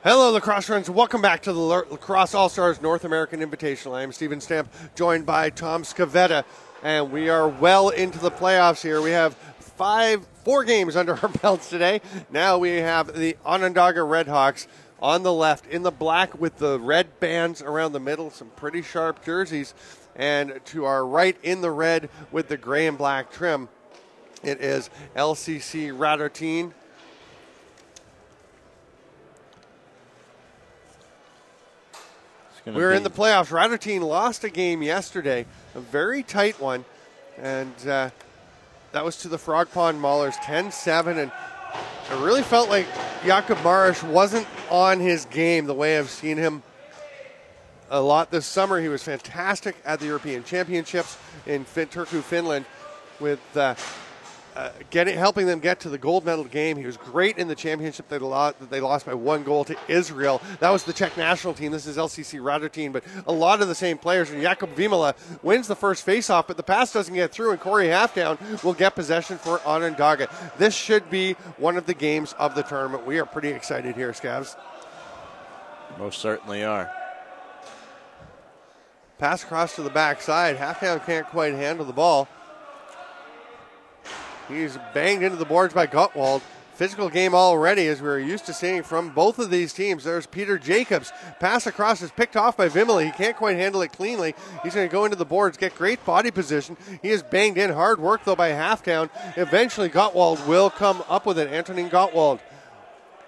Hello, Lacrosse friends. Welcome back to the Lacrosse All-Stars North American Invitational. I am Steven Stamp, joined by Tom Scavetta, and we are well into the playoffs here. We have four games under our belts today. Now we have the Onondaga Redhawks on the left in the black with the red bands around the middle, some pretty sharp jerseys, and to our right in the red with the gray and black trim, it is LCC Radotin. We're in the playoffs. Radotin lost a game yesterday, a very tight one, and that was to the Frog Pond Maulers, 10-7, and it really felt like Jakub Maras wasn't on his game the way I've seen him a lot this summer. He was fantastic at the European Championships in Turku, Finland, with helping them get to the gold medal game. He was great in the championship that they lost by 1 goal to Israel. That was the Czech national team. This is LCC Radotin, but a lot of the same players. And Jakub Vimala wins the first faceoff, but the pass doesn't get through, and Corey Halfdown will get possession for Onondaga. This should be one of the games of the tournament. We are pretty excited here, Scavs. Most certainly are. Pass across to the backside. Halfdown can't quite handle the ball. He's banged into the boards by Gottwald. Physical game already, as we're used to seeing from both of these teams. There's Peter Jacobs. Pass across is picked off by Vimala. He can't quite handle it cleanly. He's going to go into the boards, get great body position. He is banged in. Hard work, though, by Halfdown. Eventually, Gottwald will come up with it. Antonin Gottwald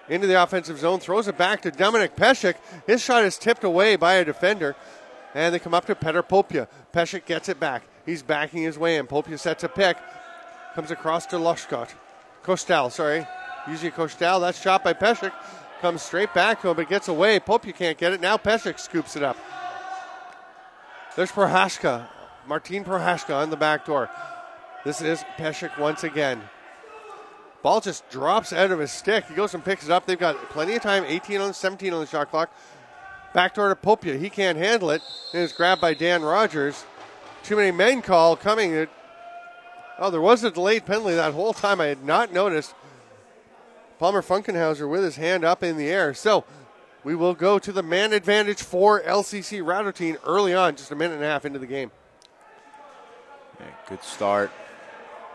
into the offensive zone. Throws it back to Dominik Pesek. His shot is tipped away by a defender. And they come up to Petr Popia. Pesek gets it back. He's backing his way in. Popia sets a pick. Comes across to Kostal, Usually Kostal, that's shot by Pesek. Comes straight back to him, but gets away. Popia can't get it. Now Pesek scoops it up. There's Prohaska. Martin Prohaska on the back door. This is Pesek once again. Ball just drops out of his stick. He goes and picks it up. They've got plenty of time. 17 on the shot clock. Back door to Popia. He can't handle it. And it's grabbed by Dan Rogers. Too many men call coming. Oh, there was a delayed penalty that whole time. I had not noticed. Palmer Funkenhauser with his hand up in the air. So we will go to the man advantage for LCC Radotin early on, just a minute and a half into the game. Yeah, good start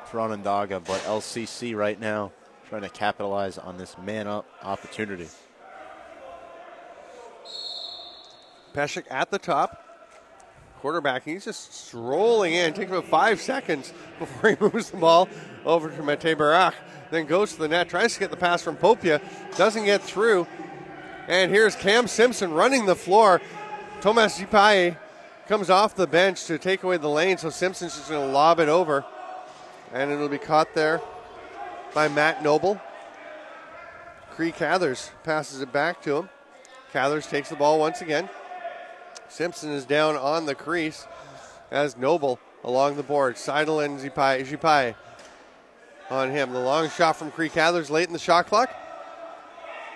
for Onondaga, but LCC right now trying to capitalize on this man-up opportunity. Pesek at the top. Quarterback, he's just strolling in. Takes about 5 seconds before he moves the ball over to Mate Barak. Then goes to the net, tries to get the pass from Popia. Doesn't get through. And here's Cam Simpson running the floor. Tomas Zipaye comes off the bench to take away the lane, so Simpson's just going to lob it over. And it'll be caught there by Matt Noble. Cree Cathers passes it back to him. Cathers takes the ball once again. Simpson is down on the crease as Noble along the board. Seidel and Zipaye on him. The long shot from Cree Cathers late in the shot clock.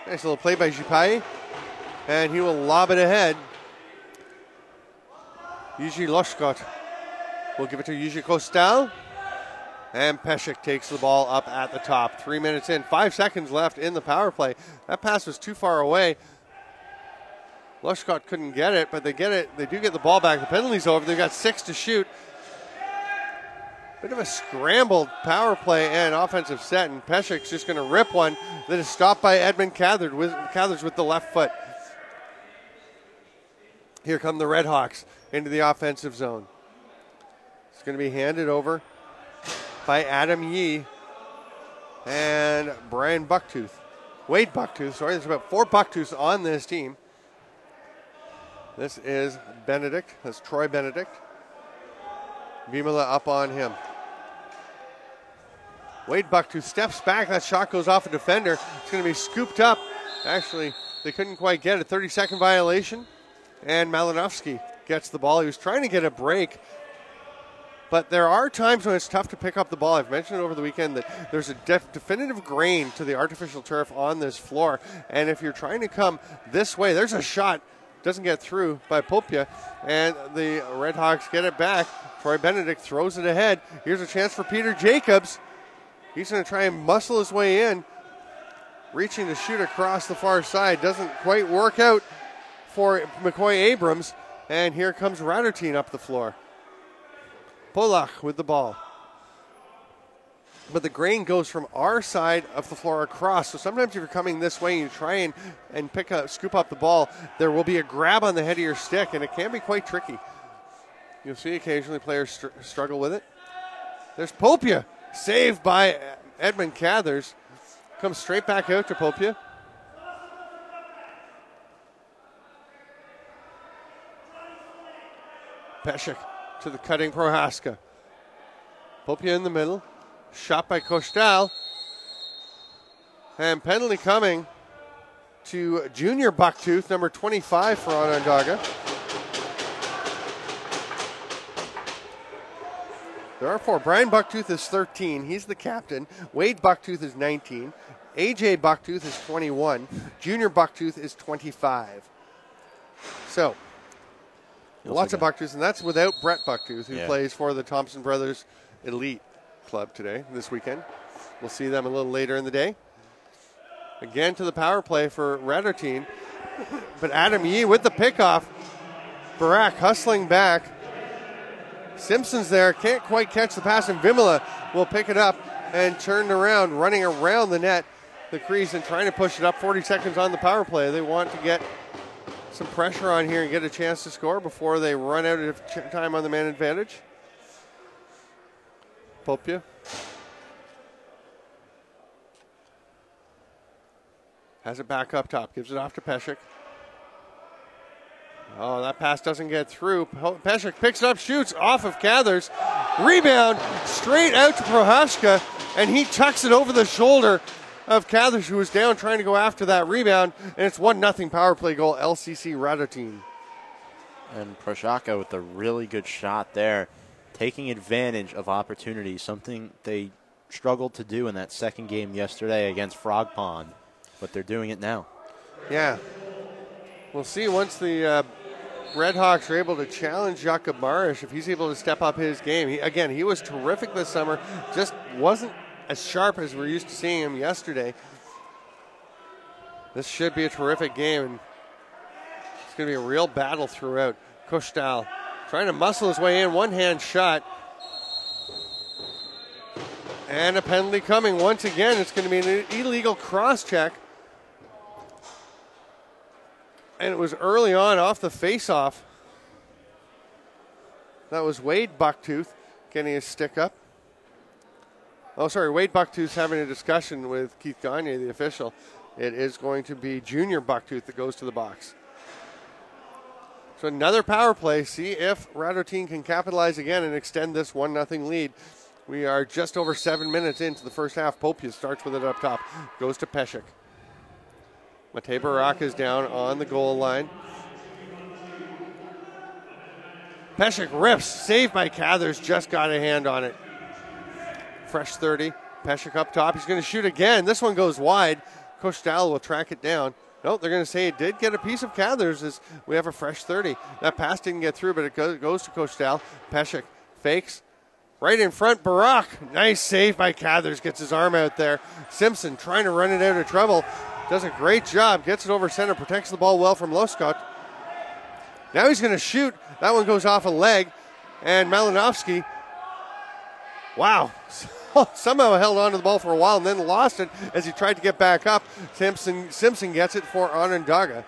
Nice little play by Zipaye. And he will lob it ahead. Yuji Loshkot will give it to Yuji Kostal. And Pesek takes the ball up at the top. 3 minutes in, 5 seconds left in the power play. That pass was too far away. Lushcott couldn't get it, but they get it. They do get the ball back. The penalty's over. They've got 6 to shoot. Bit of a scrambled power play and offensive set, and Pesek's just going to rip one that is stopped by Edmund Cathers with the left foot. Here come the Redhawks into the offensive zone. It's going to be handed over by Adam Yee and Brian Bucktooth. Wade Bucktooth, sorry. There's about 4 Bucktooths on this team. This is Benedict. That's Troy Benedict. Vimala up on him. Wade Bucktooth steps back. That shot goes off a defender. It's going to be scooped up. Actually, they couldn't quite get it. 30-second violation. And Malinovsky gets the ball. He was trying to get a break. But there are times when it's tough to pick up the ball. I've mentioned over the weekend that there's a definitive grain to the artificial turf on this floor. And if you're trying to come this way, there's a shot. Doesn't get through by Popia, and the Redhawks get it back. Troy Benedict throws it ahead. Here's a chance for Peter Jacobs. He's going to try and muscle his way in. reaching to shoot across the far side. Doesn't quite work out for McCoy Abrams. And here comes Radotin up the floor. Polach with the ball. But the grain goes from our side of the floor across. So sometimes if you're coming this way and you try and scoop up the ball, there will be a grab on the head of your stick, and it can be quite tricky. You'll see occasionally players struggle with it. There's Popia, saved by Edmund Cathers. Comes straight back out to Popia. Peshek to the cutting Prohaska. Popia in the middle. Shot by Kostal. And penalty coming to junior Bucktooth, number 25 for Onondaga. There are 4. Brian Bucktooth is 13. He's the captain. Wade Bucktooth is 19. AJ Bucktooth is 21. Junior Bucktooth is 25. So, lots of Bucktooths, and that's without Brett Bucktooth, who plays for the Thompson Brothers Elite Club this weekend. We'll see them a little later in the day. Again to the power play for Radotin, but Adam Yee with the pickoff. Barak hustling back. Simpson's there, can't quite catch the pass, and Vimala will pick it up and turn around, running around the net, the crease, and trying to push it up. 40 seconds on the power play. They want to get some pressure on here and get a chance to score before they run out of time on the man advantage. Popia. Has it back up top. Gives it off to Peshek. Oh, that pass doesn't get through. Peshek picks it up, shoots off of Cathers. Rebound straight out to Prohaska, and he tucks it over the shoulder of Cathers, who was down trying to go after that rebound. And it's 1-0 power play goal, LCC Radotin. And Prohaska with a really good shot there, taking advantage of opportunities, something they struggled to do in that second game yesterday against Frog Pond, but they're doing it now. Yeah. We'll see once the Redhawks are able to challenge Jakob Marish, if he's able to step up his game. He was terrific this summer, just wasn't as sharp as we're used to seeing him yesterday. This should be a terrific game, and it's going to be a real battle throughout. Kostal trying to muscle his way in, one-hand shot. And a penalty coming once again. It's going to be an illegal cross-check. And it was early on off the face-off. That was Wade Bucktooth getting his stick up. Oh, sorry, Wade Bucktooth's having a discussion with Keith Gagne, the official. It is going to be junior Bucktooth that goes to the box. So another power play. See if Radotin can capitalize again and extend this 1-0 lead. We are just over 7 minutes into the first half. Popia starts with it up top. Goes to Peshek. Matej Barak is down on the goal line. Peshek rips. Saved by Cathers. Just got a hand on it. Fresh 30. Peshek up top. He's going to shoot again. This one goes wide. Kostal will track it down. Nope, they're going to say it did get a piece of Cathers as we have a fresh 30. That pass didn't get through, but it goes to Kostal. Peshek fakes. Right in front, Barak. Nice save by Cathers. Gets his arm out there. Simpson trying to run it out of trouble. Does a great job. Gets it over center. Protects the ball well from Loskot. Now he's going to shoot. That one goes off a leg. And Malinovsky, wow, somehow held on to the ball for a while and then lost it as he tried to get back up. Simpson gets it for Onondaga.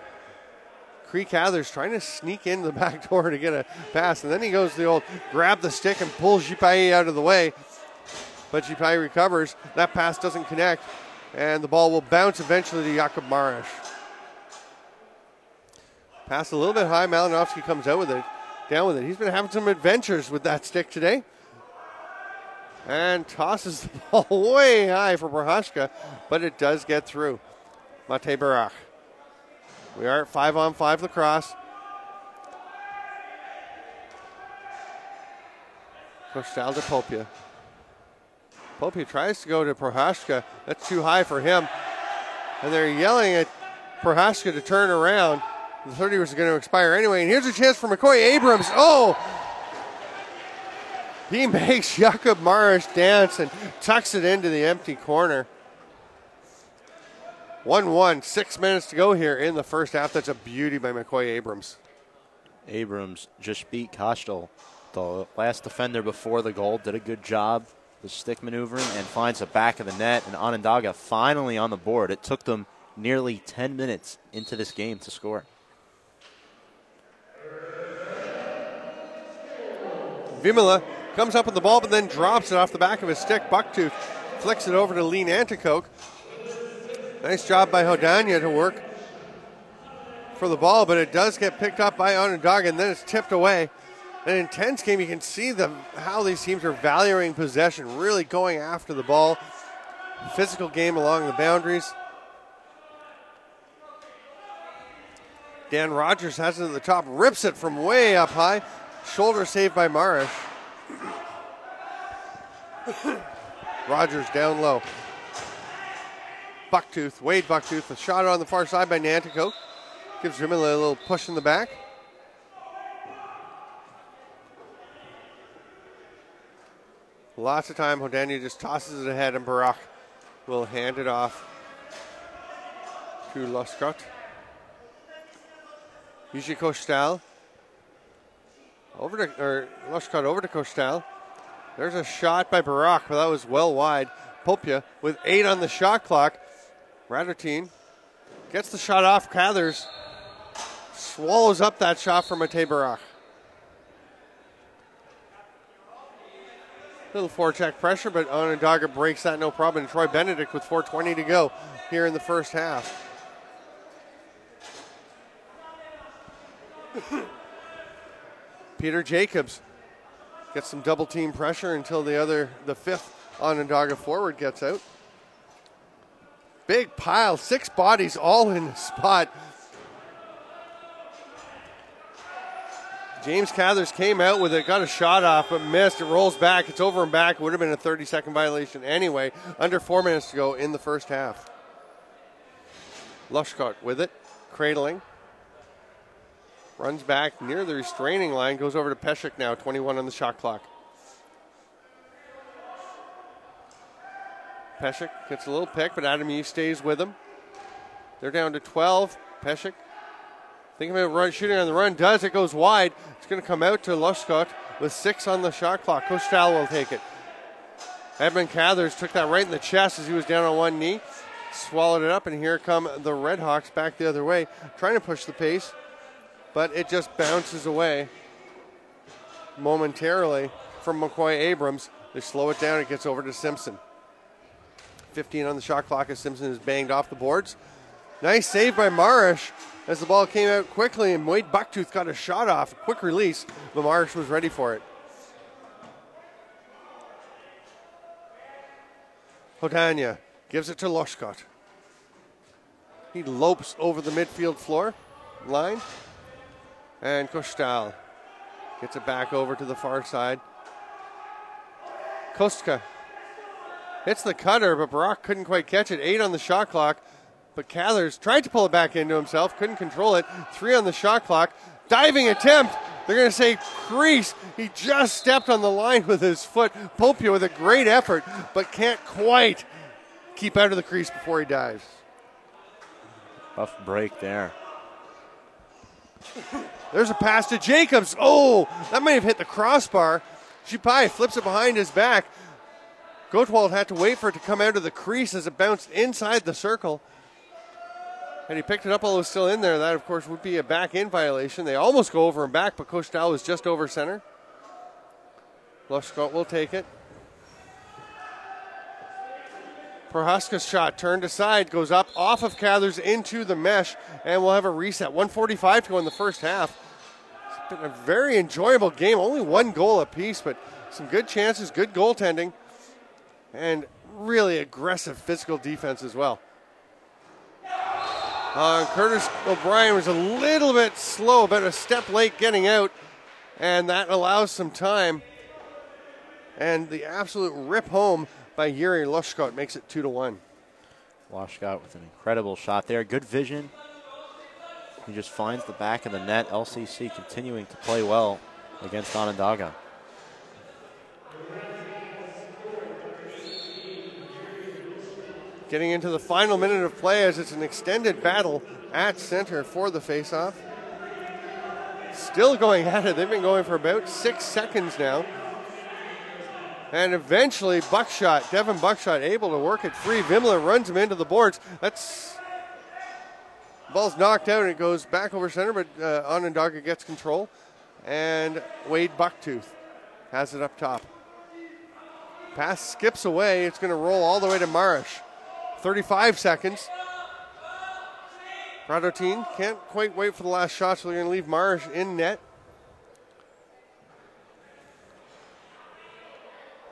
Cree Cathers trying to sneak into the back door to get a pass. And then he goes the old grab the stick and pull Jipaye out of the way. But Jipaye recovers. That pass doesn't connect. And the ball will bounce eventually to Jakob Marish. Pass a little bit high. Malinovsky comes out with it. Down with it. He's been having some adventures with that stick today. And tosses the ball way high for Prohaska. But it does get through. Matej Barak. We are at 5-on-5 lacrosse. Kostal to Popia. Popia tries to go to Prohaska. That's too high for him. And they're yelling at Prohaska to turn around. The 30 was going to expire anyway. And here's a chance for McCoy Abrams. Oh! He makes Jakob Marish dance and tucks it into the empty corner. 1-1, 6 minutes to go here in the first half. That's a beauty by McCoy Abrams. Abrams just beat Kostel, the last defender before the goal, did a good job with stick maneuvering and finds the back of the net, and Onondaga finally on the board. It took them nearly 10 minutes into this game to score. Vimala comes up with the ball but then drops it off the back of his stick. Bucktooth flicks it over to Lee Nanticoke. Nice job by Hodania to work for the ball, but it does get picked up by Onondaga, and then it's tipped away. An intense game. You can see how these teams are valuing possession, really going after the ball. Physical game along the boundaries. Dan Rogers has it at the top, rips it from way up high. Shoulder save by Marish. Rogers down low. Bucktooth, Wade Bucktooth, a shot on the far side by Nanticoke. Gives Vimala a little push in the back. Lots of time. Hodania just tosses it ahead, and Barak will hand it off to Loskot. Yuji Kostal. Loskot over to Kostal. There's a shot by Barak, but that was well wide. Popia with 8 on the shot clock. Radotin gets the shot off. Cathers swallows up that shot from Matej Barak. Little forecheck pressure, but Onondaga breaks that no problem. And Troy Benedict with 4:20 to go here in the first half. Peter Jacobs gets some double team pressure until the fifth Onondaga forward gets out. Big pile, 6 bodies all in the spot. James Cathers came out with it, got a shot off, but missed. It rolls back. It's over and back. It would have been a 30-second violation anyway. Under 4 minutes to go in the first half. Lushcott with it, cradling. Runs back near the restraining line, goes over to Peshek now, 21 on the shot clock. Peshek gets a little pick, but Adam Yee stays with him. They're down to 12. Peshek thinking about shooting on the run. Does. It goes wide. It's going to come out to Lushcott with 6 on the shot clock. Kostal will take it. Edmund Cathers took that right in the chest as he was down on one knee. Swallowed it up, and here come the Redhawks back the other way, trying to push the pace, but it just bounces away momentarily from McCoy Abrams. They slow it down. It gets over to Simpson. 15 on the shot clock as Simpson is banged off the boards. Nice save by Marish as the ball came out quickly, and Wade Bucktooth got a shot off. Quick release, but Marish was ready for it. Hodania gives it to Loshkot. He lopes over the midfield floor line. And Kostal gets it back over to the far side. Kostka hits the cutter, but Barak couldn't quite catch it. 8 on the shot clock, but Cathers tried to pull it back into himself, couldn't control it. 3 on the shot clock. Diving attempt. They're going to say crease. He just stepped on the line with his foot. Popia with a great effort, but can't quite keep out of the crease before he dives. Tough break there. There's a pass to Jacobs. Oh, that might have hit the crossbar. Chupai flips it behind his back. Gottwald had to wait for it to come out of the crease as it bounced inside the circle. And he picked it up while it was still in there. That, of course, would be a back-in violation. They almost go over and back, but Kostal was just over center. Lushcott will take it. Prohaska's shot turned aside, goes up off of Cathers into the mesh, and we'll have a reset. 1:45 to go in the first half. It's been a very enjoyable game. Only 1 goal apiece, but some good chances, good goaltending, and really aggressive physical defense as well. Curtis O'Brien was a little bit slow, about a step late getting out, and that allows some time. And the absolute rip home by Yuri Lushkot makes it 2-1. Lushkot with an incredible shot there. Good vision. He just finds the back of the net. LCC continuing to play well against Onondaga. Getting into the final minute of play as it's an extended battle at center for the faceoff. Still going at it. They've been going for about 6 seconds now. And eventually Devin Buckshot able to work it free. Vimla runs him into the boards. Ball's knocked out and it goes back over center, but Onondaga gets control. And Wade Bucktooth has it up top. Pass skips away. It's going to roll all the way to Marish. 35 seconds. Radotin can't quite wait for the last shot, so they're going to leave Marish in net.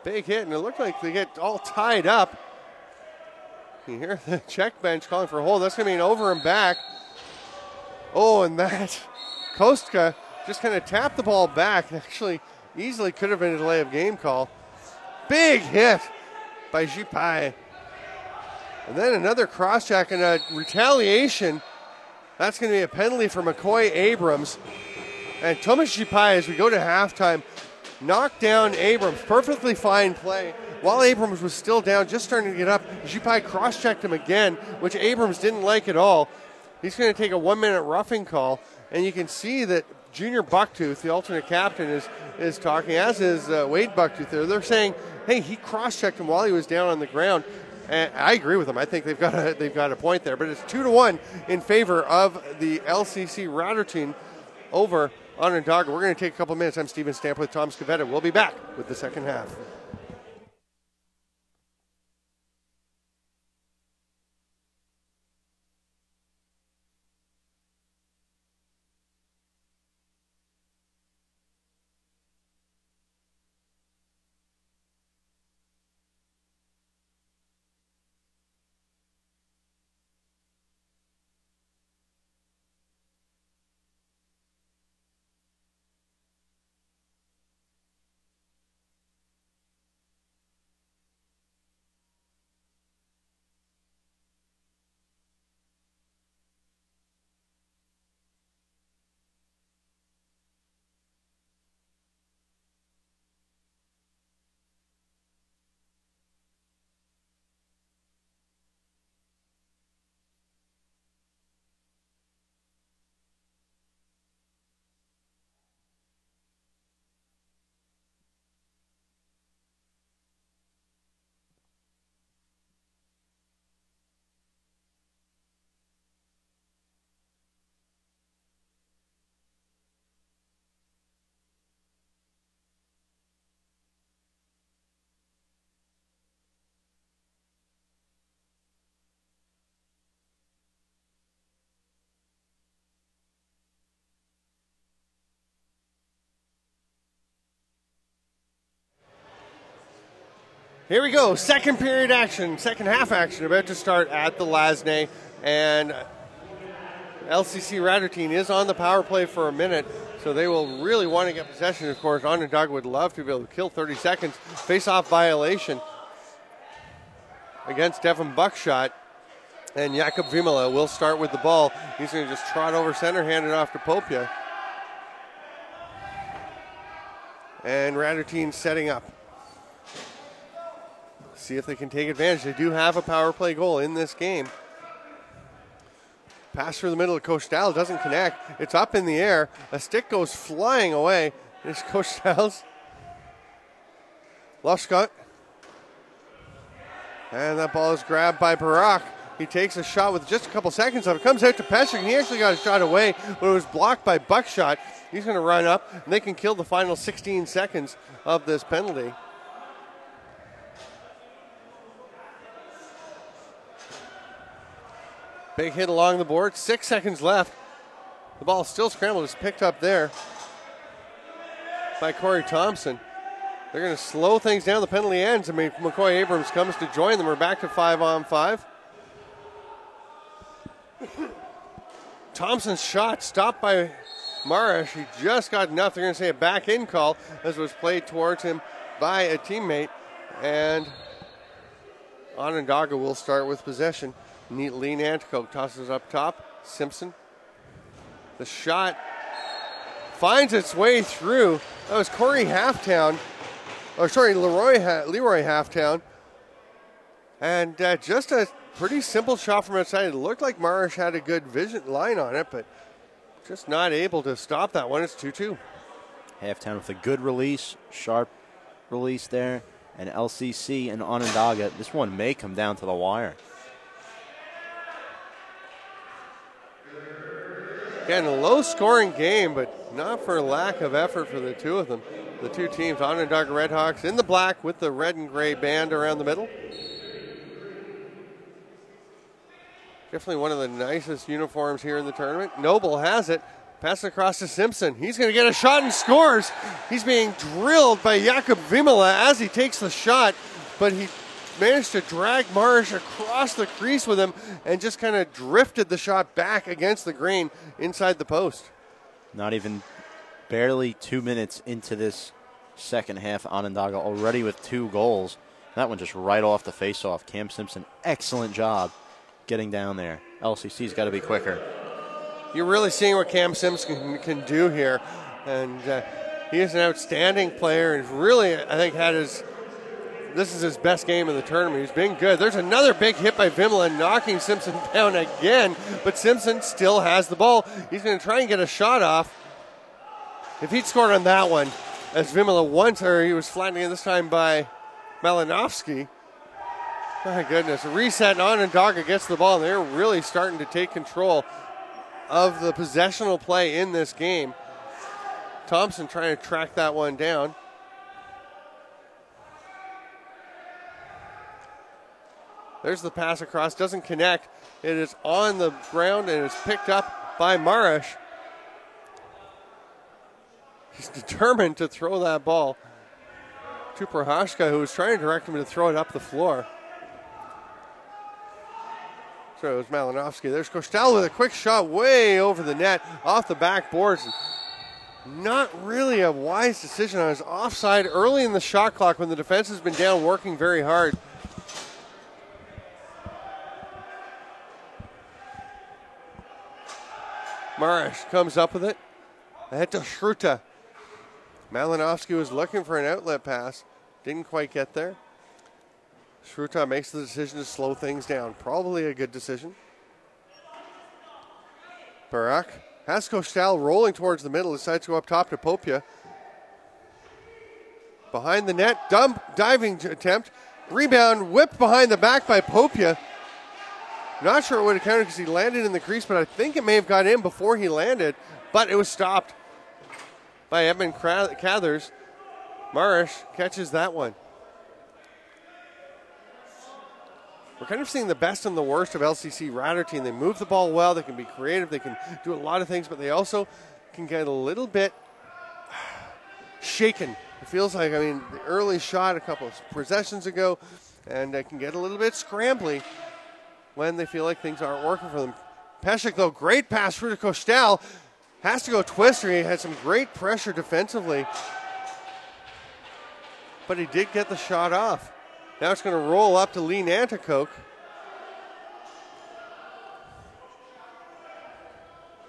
Big hit, and it looked like they get all tied up. You hear the check bench calling for a hold. That's going to be an over and back. Oh, and that Kostka just kind of tapped the ball back. Actually, easily could have been a delay of game call. Big hit by Jipai. And then another cross-check and a retaliation. That's going to be a penalty for McCoy Abrams. And Thomas Jipai, as we go to halftime, knocked down Abrams. Perfectly fine play. While Abrams was still down, just starting to get up, Jipai cross-checked him again, which Abrams didn't like at all. He's going to take a 1-minute roughing call. And you can see that Junior Bucktooth, the alternate captain, is talking, as is Wade Bucktooth there. They're saying, hey, he cross-checked him while he was down on the ground. And I agree with them. I think they've got a point there. But it's 2-1 in favor of the LCC Radotin over Onondaga. We're going to take a couple minutes. I'm Steven Stamp with Tom Scavetta. We'll be back with the second half. Here we go, second half action about to start at the LASNAI, and LCC Radotin is on the power play for a minute, so they will really want to get possession. Of course, Onondaga would love to be able to kill 30 seconds. Face-off violation against Devin Buckshot, and Jakub Vimala will start with the ball. He's going to just trot over center, hand it off to Popia. And Radotin setting up. See if they can take advantage. They do have a power play goal in this game. Pass through the middle of Kostal, doesn't connect. It's up in the air. A stick goes flying away. There's Kostal's. Lushcott. And that ball is grabbed by Barak. He takes a shot with just a couple seconds of it. Comes out to Peshek, and he actually got a shot away, but it was blocked by Buckshot. He's going to run up, and they can kill the final 16 seconds of this penalty. Big hit along the board. 6 seconds left. The ball still scrambled. It's picked up there by Corey Thompson. They're going to slow things down. The penalty ends. McCoy Abrams comes to join them. We're back to 5-on-5. Thompson's shot stopped by Marish. He just got enough. They're going to say a back-in call as was played towards him by a teammate. And Onondaga will start with possession. Lee Nantico tosses up top. Simpson. The shot finds its way through. That was Leroy Halftown. And just a pretty simple shot from outside. It looked like Marish had a good vision line on it, but just not able to stop that one. It's 2-2. Halftime with a good release, sharp release there. And LCC and Onondaga, this one may come down to the wire. Again, a low-scoring game, but not for lack of effort for the two of them. The two teams, Onondaga Redhawks in the black with the red and gray band around the middle. Definitely one of the nicest uniforms here in the tournament. Noble has it. Pass it across to Simpson. He's going to get a shot and scores. He's being drilled by Jakub Vimala as he takes the shot, but he managed to drag Marish across the crease with him and just kind of drifted the shot back against the green inside the post. Not even barely 2 minutes into this second half, Onondaga already with 2 goals. That one just right off the face-off. Cam Simpson, excellent job getting down there. LCC's got to be quicker. You're really seeing what Cam Simpson can do here. And he is an outstanding player and really, I think, this is his best game of the tournament. He's been good. There's another big hit by Vimala knocking Simpson down again, but Simpson still has the ball. He's going to try and get a shot off. If he'd scored on that one, as Vimala he was flattening this time by Malinovsky. My goodness, a reset and Onondaga gets the ball, and they're really starting to take control of the possessional play in this game. Thompson trying to track that one down. There's the pass across, doesn't connect. It is on the ground and it's picked up by Marish. He's determined to throw that ball to Prohashka, who was trying to direct him to throw it up the floor. So it was Malinovsky. There's Kostel with a quick shot way over the net, off the backboards. Not really a wise decision on his offside early in the shot clock when the defense has been down working very hard. Marish comes up with it. Ahead to Shruta. Malinovsky was looking for an outlet pass. Didn't quite get there. Shruta makes the decision to slow things down. Probably a good decision. Barak has Kostal rolling towards the middle. Decides to go up top to Popia. Behind the net. Diving attempt. Rebound whipped behind the back by Popia. Not sure it would have counted because he landed in the crease, but I think it may have got in before he landed. But it was stopped by Edmund Cathers. Marish catches that one. We're kind of seeing the best and the worst of LCC Radotin. They move the ball well. They can be creative. They can do a lot of things, but they also can get a little bit shaken. It feels like, the early shot a couple of possessions ago, and they can get a little bit scrambly when they feel like things aren't working for them. Peshek, though, great pass through to Kostal. Has to go twister. He had some great pressure defensively, but he did get the shot off. Now it's going to roll up to Lee Nanticoke.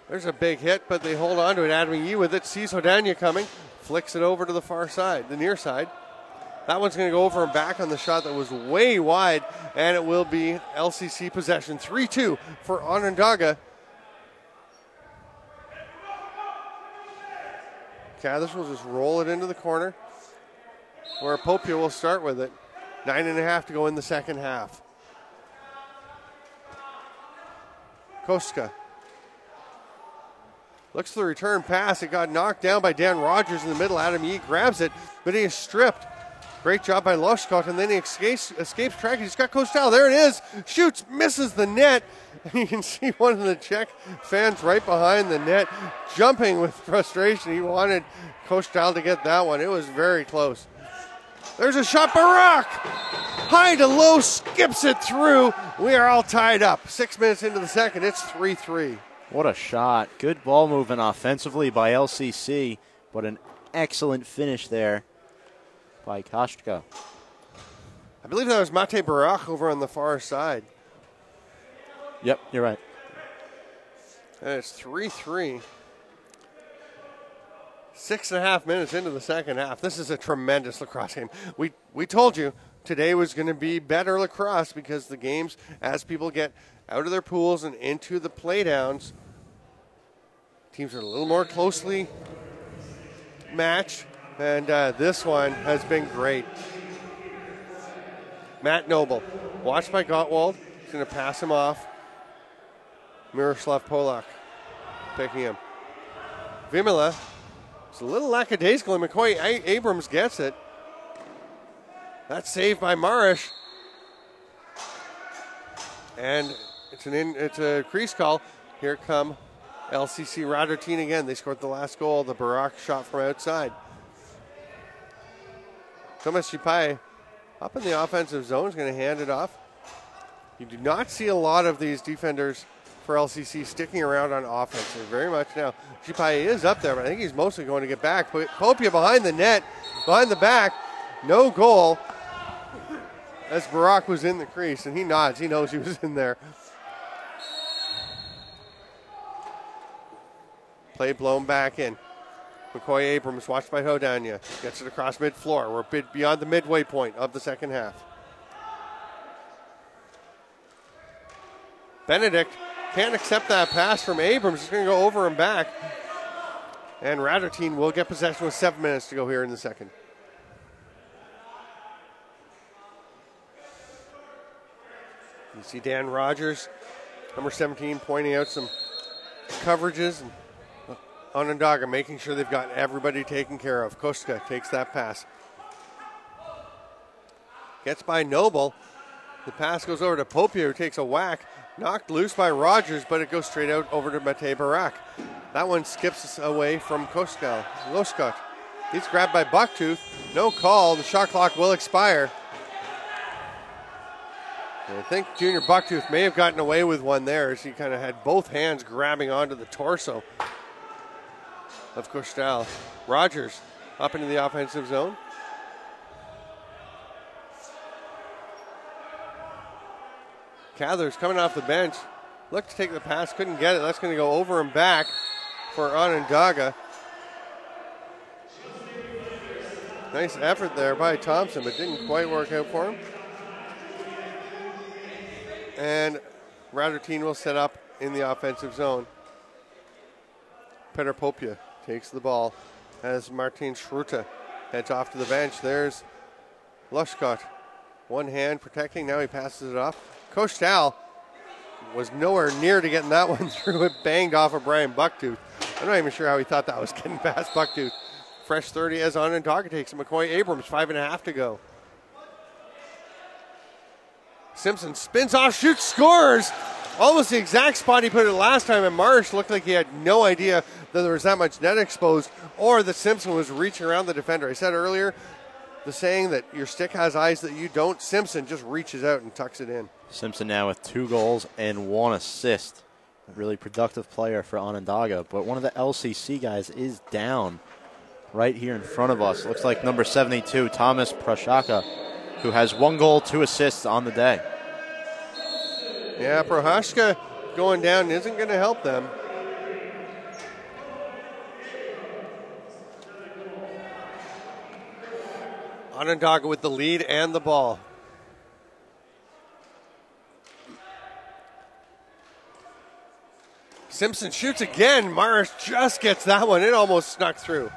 There's a big hit, but they hold on to it. Adam Yee with it. Sees Hodania coming. Flicks it over to the far side, the near side. That one's going to go over and back on the shot that was way wide, and it will be LCC possession. 3-2 for Onondaga. Cathers will just roll it into the corner, where Popia will start with it. 9.5 to go in the second half. Koska looks for the return pass. It got knocked down by Dan Rogers in the middle. Adam Yee grabs it, but he is stripped. Great job by Loshkot, and then he escapes track. He's got Kostal. There it is. Shoots, misses the net. And you can see one of the Czech fans right behind the net jumping with frustration. He wanted Kostal to get that one. It was very close. There's a shot. Barak! High to low, skips it through. We are all tied up. 6 minutes into the second, it's 3-3. What a shot. Good ball movement offensively by LCC, but an excellent finish there by Kostka. I believe that was Mate Barak over on the far side. Yep, you're right. And it's 3-3. 6.5 minutes into the second half. This is a tremendous lacrosse game. We told you today was going to be better lacrosse because the games, as people get out of their pools and into the playdowns, teams are a little more closely matched, and this one has been great. Matt Noble, watched by Gottwald, he's going to pass him off. Miroslav Polak picking him. Vimala, it's a little lackadaisical, and McCoy Abrams gets it. That's saved by Marish. And it's a crease call. Here come LCC Radotin again. They scored the last goal. The Barak shot from outside. Thomas Chipai up in the offensive zone is going to hand it off. You do not see a lot of these defenders for LCC sticking around on offense. They're very much now. Chipai is up there, but I think he's mostly going to get back. Popia behind the net, behind the back. No goal. As Barak was in the crease, and he nods. He knows he was in there. Play blown back in. McCoy Abrams, watched by Hodania, gets it across mid-floor. We're beyond the midway point of the second half. Benedict can't accept that pass from Abrams. He's going to go over and back. And Radotin will get possession with 7 minutes to go here in the second. You see Dan Rogers, number 17, pointing out some coverages. And Onondaga making sure they've got everybody taken care of. Koska takes that pass. Gets by Noble. The pass goes over to Popia, who takes a whack. Knocked loose by Rogers, but it goes straight out over to Matej Barak. That one skips away from Koskal. Loskot. He's grabbed by Bucktooth. No call. The shot clock will expire. I think Junior Bucktooth may have gotten away with one there as he kind of had both hands grabbing onto the torso of Kostal. Rogers up into the offensive zone. Cathers coming off the bench. Looked to take the pass, couldn't get it. That's going to go over and back for Onondaga. Nice effort there by Thompson, but didn't quite work out for him. And Radotin will set up in the offensive zone. Petr Popia takes the ball as Martin Schruta heads off to the bench. There's Lushkot. One hand protecting, now he passes it off. Kostal was nowhere near to getting that one through. It banged off of Brian Bucktooth. I'm not even sure how he thought that was getting past Bucktooth. Fresh 30 as Onondaga takes it. McCoy Abrams, 5.5 to go. Simpson spins off, shoots, scores! Almost the exact spot he put it last time, and Marsh looked like he had no idea that there was that much net exposed or that Simpson was reaching around the defender. I said earlier, the saying that your stick has eyes that you don't. Simpson just reaches out and tucks it in. Simpson now with 2 goals and 1 assist. A really productive player for Onondaga, but one of the LCC guys is down right here in front of us. Looks like number 72, Thomas Prochazka, who has 1 goal, 2 assists on the day. Yeah, Prochazka going down isn't going to help them. Onondaga with the lead and the ball. Simpson shoots again. Morris just gets that one. It almost snuck through.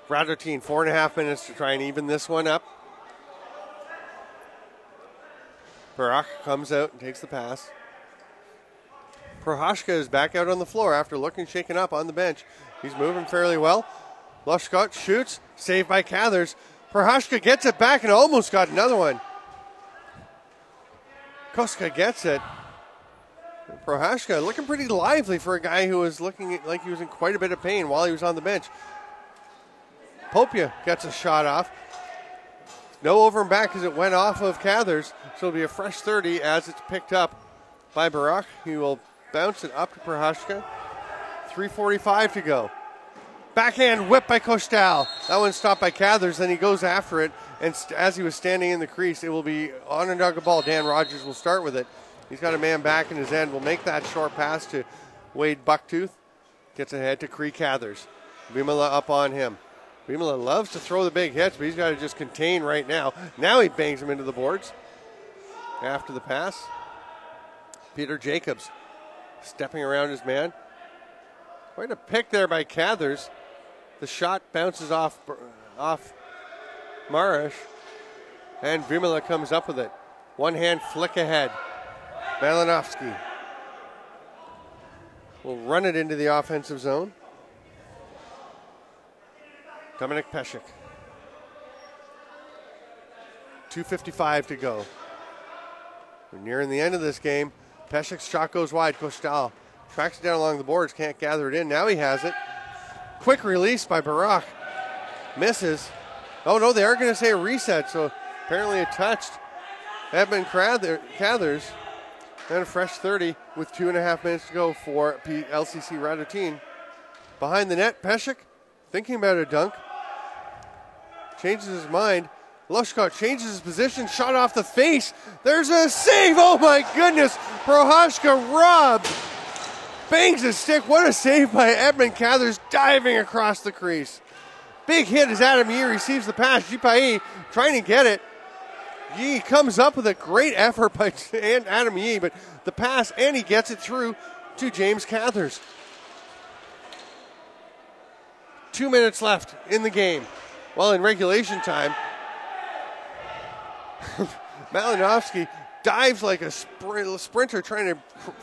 Radotin, 4.5 minutes to try and even this one up. Barak comes out and takes the pass. Prochazka is back out on the floor after looking shaken up on the bench. He's moving fairly well. Lushkot shoots, saved by Cathers. Prochazka gets it back and almost got another one. Koska gets it. Prochazka looking pretty lively for a guy who was looking like he was in quite a bit of pain while he was on the bench. Popia gets a shot off. No over and back because it went off of Cathers. So it'll be a fresh 30 as it's picked up by Barak. He will bounce it up to Prochazka. 3:45 to go. Backhand whip by Kostal. That one's stopped by Cathers. Then he goes after it. And as he was standing in the crease, it will be Onondaga ball. Dan Rogers will start with it. He's got a man back in his end. Will make that short pass to Wade Bucktooth. Gets ahead to Cree Cathers. Vimala up on him. Vimala loves to throw the big hits, but he's got to just contain right now. Now he bangs him into the boards after the pass. Peter Jacobs stepping around his man. Quite a pick there by Cathers. The shot bounces off Marish, and Vimala comes up with it. One hand flick ahead. Malinovsky will run it into the offensive zone. Dominic Peshek. 2:55 to go. We're nearing the end of this game. Peshek's shot goes wide. Kostal tracks it down along the boards, can't gather it in. Now he has it. Quick release by Barak. Misses. Oh, no, they are going to say a reset, so apparently it touched Edmund Cathers. And a fresh 30 with 2.5 minutes to go for LCC Radotin. Behind the net, Peshek thinking about a dunk. Changes his mind. Lushkot changes his position, shot off the face. There's a save. Oh my goodness. Prohashka robbed. Bangs his stick. What a save by Edmund Cathers, diving across the crease. Big hit as Adam Yee receives the pass. Jipai trying to get it. Yee comes up with a great effort by Adam Yee, but the pass, and he gets it through to James Cathers. 2 minutes left in the game. Well, in regulation time, Malinovsky dives like a sprinter trying to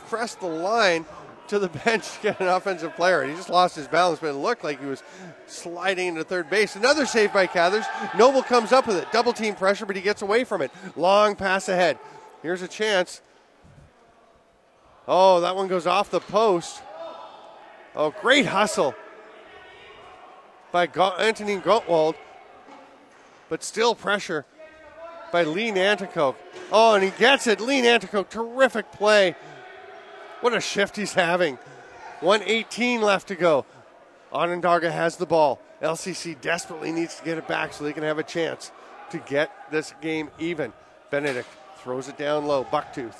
press the line to the bench to get an offensive player. He just lost his balance, but it looked like he was sliding into third base. Another save by Cathers. Noble comes up with it. Double team pressure, but he gets away from it. Long pass ahead. Here's a chance. Oh, that one goes off the post. Oh, great hustle by Anthony Gottwald, but still pressure by Lee Nanticoke. Oh, and he gets it. Lee Nanticoke, terrific play. What a shift he's having. 1:18 left to go. Onondaga has the ball. LCC desperately needs to get it back so they can have a chance to get this game even. Benedict throws it down low. Bucktooth.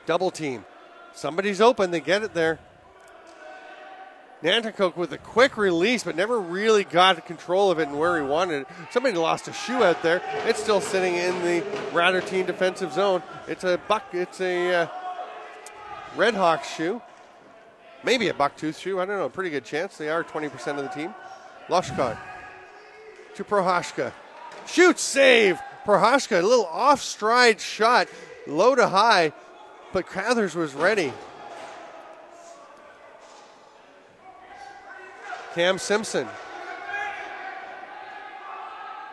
Double team. Somebody's open. They get it there. Nanticoke with a quick release, but never really got control of it and where he wanted it. Somebody lost a shoe out there. It's still sitting in the Radotin defensive zone. It's a Redhawks shoe. Maybe a Bucktooth shoe. I don't know. Pretty good chance. They are 20% of the team. Lushkot to Prohashka. Shoots, save. Prohashka, a little off-stride shot, low to high, but Cathers was ready. Cam Simpson.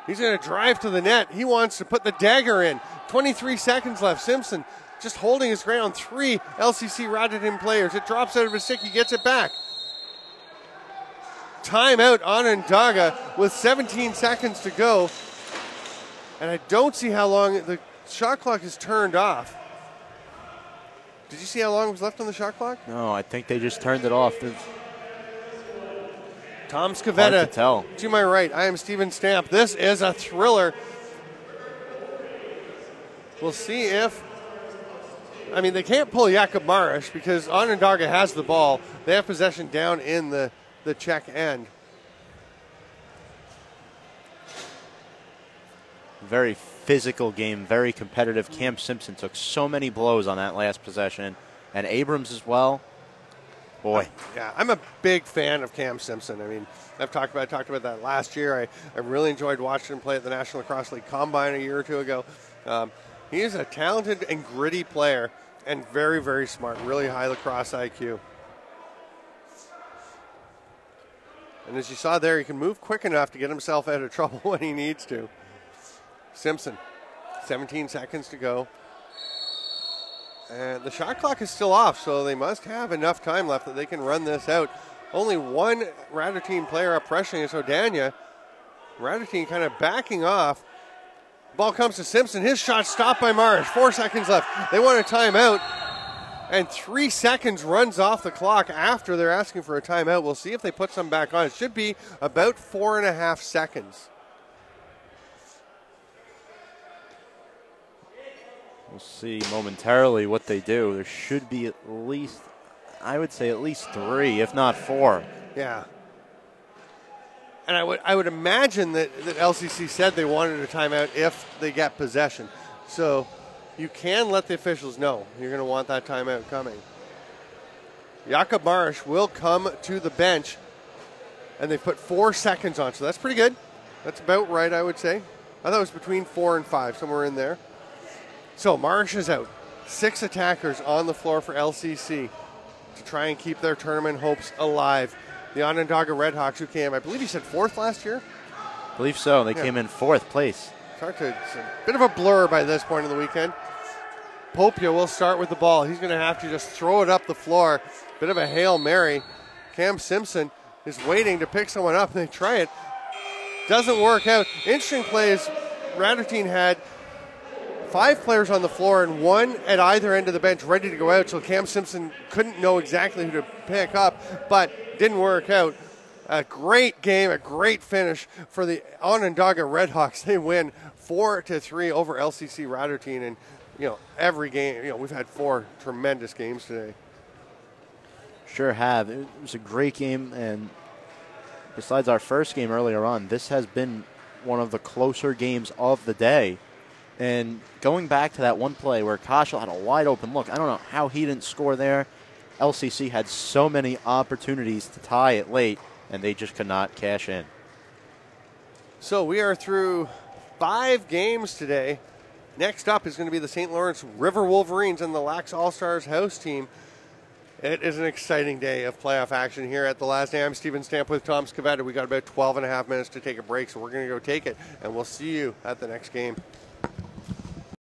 He's going to drive to the net. He wants to put the dagger in. 23 seconds left. Simpson just holding his ground. 3 LCC Radotin players. It drops out of his stick. He gets it back. Timeout Onondaga with 17 seconds to go. And I don't see how long the shot clock is turned off. Did you see how long was left on the shot clock? No, I think they just turned it off. Tom Scavetta, to tell. To my right, I am Steven Stamp. This is a thriller. We'll see if, they can't pull Jakub Marish because Onondaga has the ball. They have possession down in the Czech end. Very physical game, very competitive. Cam Simpson took so many blows on that last possession, and Abrams as well. Boy. Yeah, I'm a big fan of Cam Simpson. I talked about that last year. I really enjoyed watching him play at the National Lacrosse League Combine a year or two ago. He is a talented and gritty player and very, very smart, really high lacrosse IQ. And as you saw there, he can move quick enough to get himself out of trouble when he needs to. Simpson, 17 seconds to go. And the shot clock is still off, so they must have enough time left that they can run this out. Only one Radotin player up pressuring is O'Dania. Radotin kind of backing off. Ball comes to Simpson. His shot stopped by Marish. 4 seconds left. They want a timeout. And 3 seconds runs off the clock after they're asking for a timeout. We'll see if they put some back on. It should be about 4.5 seconds. We'll see momentarily what they do. There should be at least, I would say at least 3, if not 4. Yeah. And I would imagine that LCC said they wanted a timeout if they get possession. So you can let the officials know you're going to want that timeout coming. Jakob Marsh will come to the bench, and they put 4 seconds on, so that's pretty good. That's about right, I would say. I thought it was between 4 and 5, somewhere in there. So Marsh is out. 6 attackers on the floor for LCC to try and keep their tournament hopes alive. The Onondaga Redhawks, who came, I believe you said 4th last year? I believe so. They came in 4th place. It's a bit of a blur by this point in the weekend. Popia will start with the ball. He's going to have to just throw it up the floor. Bit of a Hail Mary. Cam Simpson is waiting to pick someone up, and they try it. Doesn't work out. Interesting plays. Radotin had 5 players on the floor and 1 at either end of the bench ready to go out, so Cam Simpson couldn't know exactly who to pick up, but didn't work out. A great game, a great finish for the Onondaga Redhawks. They win 4-3 over LCC Radotin, and every game, we've had 4 tremendous games today. Sure have. It was a great game, and besides our first game earlier on, this has been one of the closer games of the day. And going back to that one play where Kashel had a wide open look, I don't know how he didn't score there. LCC had so many opportunities to tie it late, and they just could not cash in. So we are through 5 games today. Next up is going to be the St. Lawrence River Wolverines and the LaxAllStars house team. It is an exciting day of playoff action here at the LASNAI. I'm Steven Stamp with Tom Scavetta. We got about 12 and a half minutes to take a break, so we're going to go take it, and we'll see you at the next game.